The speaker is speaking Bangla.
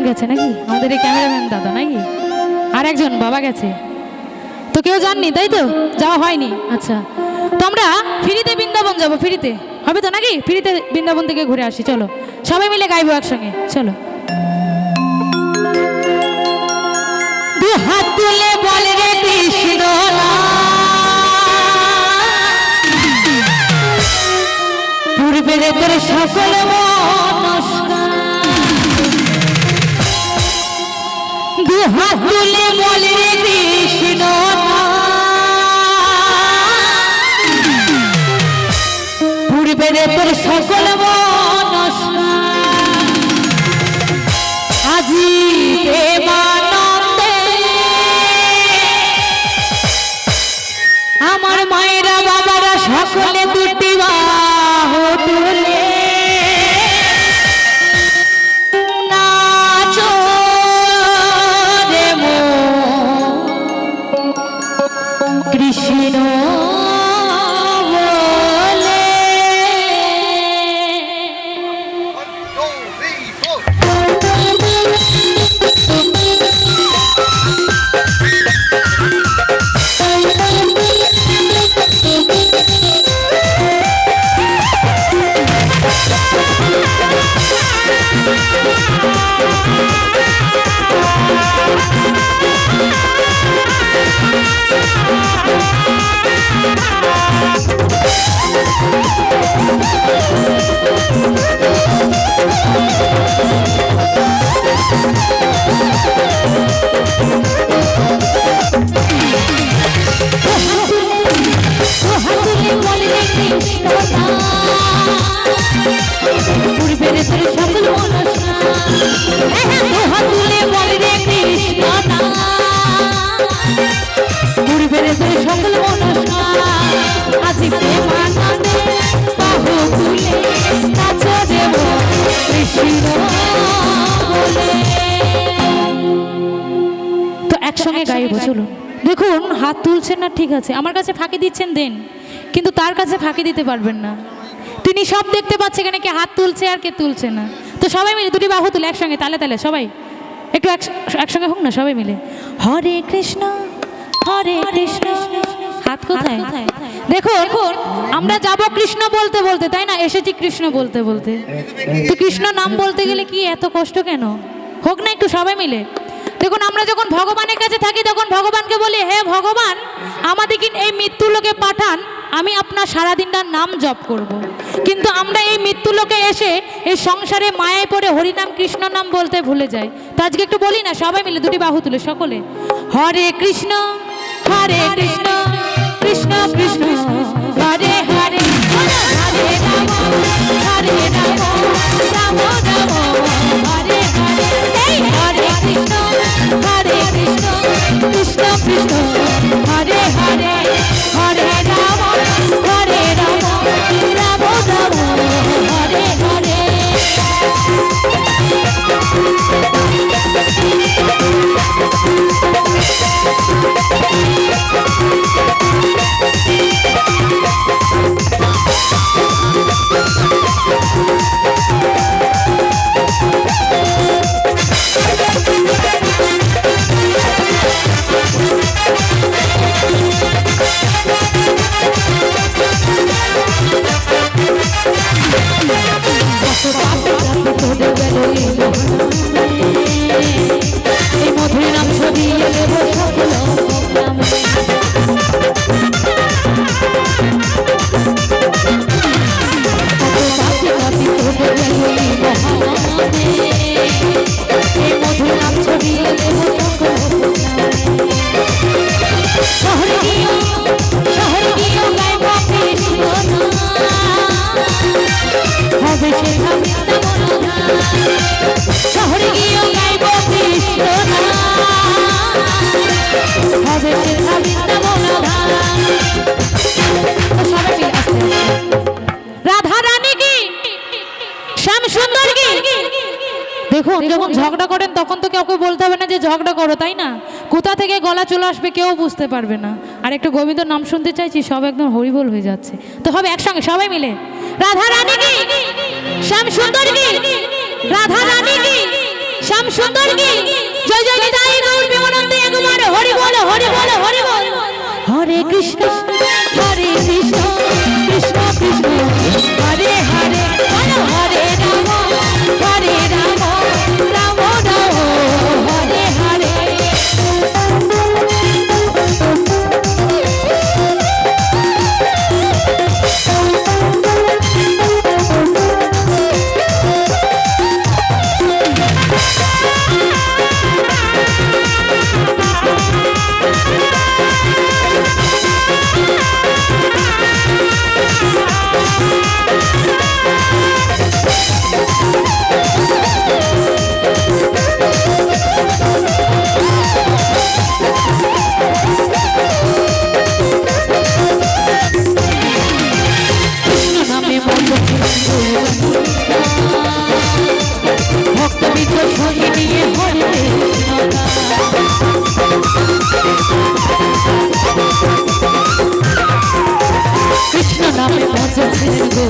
গেছে নাকি, আমাদের এই ক্যামেরাম্যান দাদা নাকি, আর একজন বাবা গেছে, তো কেউ জাননি তাই তো, যাওয়া হয়নি। আচ্ছা, তো আমরা ফ্রিতে বৃন্দাবন যাবো, ফ্রিতে হবে তো নাকি, ফ্রিতে বৃন্দাবন থেকে ঘুরে আসি, চলো সবাই মিলে গাইবো একসঙ্গে, চলো। দু হাত তুলে বলে রে কৃষ্ণ পূর্বের তোর সকল মনস্কার, দু হাত তুলে বলে রে কৃষ্ণ পূর্বের তোর সকল মনস্কার, আজি দেবানন্দে আমার মায়েরা বাবারা সকলে দুটি বাহু তুলে নাচো রে মন কৃষ্ণ বলে। পূর্বের তোর সকল মনস্কার, পূর্বের তোর সকল মনস্কার, আজি প্রেমানন্দে বাহু তুলে নাচো রে মন কৃষ্ণ বলে। তো একসঙ্গে গাইবো, চলুন। দেখুন হাত তুলছেন না, ঠিক আছে, আমার কাছে ফাঁকি দিচ্ছেন দেন, কিন্তু তার কাছে ফাঁকি দিতে পারবেন না, তিনি সব দেখতে পাচ্ছে এখানে কে হাত তুলছে আর কে তুলছে না। তো সবাই মিলে দুটি বাহু তুলে একসঙ্গে তালে তালে সবাই একটু একসঙ্গে হোক না সবাই মিলে, হরে কৃষ্ণ হরে কৃষ্ণ। হাত কোথায়? দেখুন আমরা যাব কৃষ্ণ বলতে বলতে, তাই না, এসেছি কৃষ্ণ বলতে বলতে, তো কৃষ্ণ নাম বলতে গেলে কি এত কষ্ট কেন, হোক না একটু সবাই মিলে। দেখুন আমরা যখন ভগবানের কাছে থাকি তখন ভগবানকে বলি, হে ভগবান আমাদেরকে এই মৃত্যু লোকে পাঠান, আমি আপনার সারাদিনটার নাম জপ করব। কিন্তু আমরা এই মৃত্যু লোকে এসে এই সংসারে মায়ায় পড়ে হরিনাম কৃষ্ণ নাম বলতে ভুলে যাই। তো আজকে একটু বলি না সবাই মিলে দুটি বাহু তুলে সকলে, হরে কৃষ্ণ কৃষ্ণ কৃষ্ণ হরে হরে, হরে রাম রাম রাম হরে হরে, হরে কৃষ্ণ কৃষ্ণ কৃষ্ণ হরে হরে, হরে রাম রাম রাম হরে হরে। এই মধুর নাম ছড়িয়ে দেব সকল এই মধুর নাম ছড়িয়ে দেব সকল শহরে গিয়ে গাইব কৃষ্ণ হবে সেটা বৃন্দাবন, শহরে গিয়ে গাইব কৃষ্ণ হবে সেটা বৃন্দাবন। রাধা রানী কি, শ্যাম সুন্দর কি, দেখুন যখন ঝগড়া করেন তখন তো কাউকে বলতে হবে না যে ঝগড়া করো, তাই না, কোথা থেকে গলা চলে আসবে কেউ বুঝতে পারবে না। আর একটু গোবিন্দ নাম শুনতে চাইছি, সব একদম হরিবোল হয়ে যাচ্ছে, তো হবে একসঙ্গে সবাই মিলে, রাধা রানী কি, শ্যাম সুন্দর কি, রাধা রানী কি, শ্যাম সুন্দর কি জয় জয় নিতাই গৌর প্রেমানন্দে একবার হরি বল হরি বল হরি বল। হরে কৃষ্ণ হরে কৃষ্ণ কৃষ্ণ কৃষ্ণ হরে হরে হরে রাম হরে রাম রাম রাম হরে হরে। কৃষ্ণ নামে বাঁচেছেন গো